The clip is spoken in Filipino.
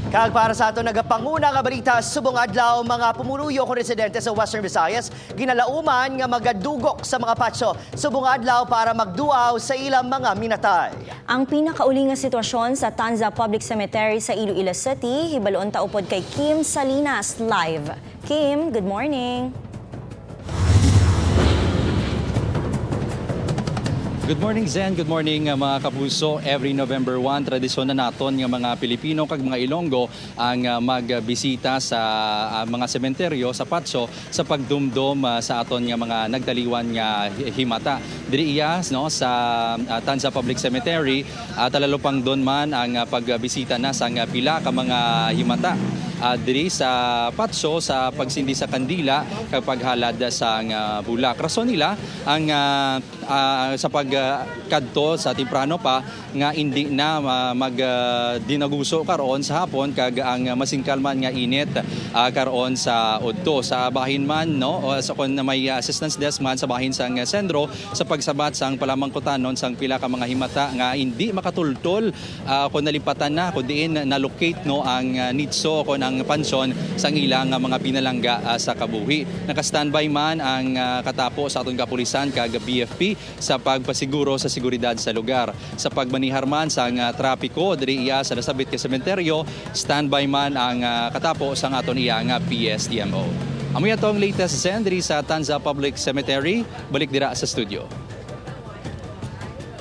Kag para sa ato nagapanguna nga balita subong adlaw mga pumuruyo kung residente sa Western Visayas ginalauman nga magadugok sa mga patso subong adlaw para magduaw sa ilang mga minatay. Ang pinakauli nga sitwasyon sa Tanza Public Cemetery sa Iloilo City, hibaloon ta upod kay Kim Salinas live. Kim, good morning. Good morning, Zen. Good morning, mga kapuso. Every November 1, tradisyon na naton ng mga Pilipino kag mga Ilonggo ang magbisita sa mga sementeryo sa Patso sa pagdumdum sa aton nga mga nagtaliwan nga himata. Diri iya no, sa Tanza Public Cemetery, talalupang doon man ang pagbisita na sa pila ka mga himata. Diri sa Patso sa pagsindi sa kandila kapag halad sa bulak. Rason nila ang sa pagkadto sa timprano pa nga hindi na magdinaguso karon sa hapon kag ang masingkalman nga init karon sa udto sa bahin man no o sa kon may assistance desk man sa bahin sang sentro sa pagsabat sang palamangkutanon sang pila ka mga himata nga hindi makatultol kon nalipatan na kun diin na-locate no ang nitso kon ang pansyon sang ilang mga pinalangga sa kabuhi. Naka-standby man ang katapo sa aton kapulisan kag BFP sa pagpasiguro sa seguridad sa lugar. Sa pagmanihar man sang trapiko diri iya sa nasabit ka sementeryo, standby man ang katapo sang aton iya nga PSDMO. Amoy atong latest Zen diri sa Tanza Public Cemetery. Balik dira sa studio.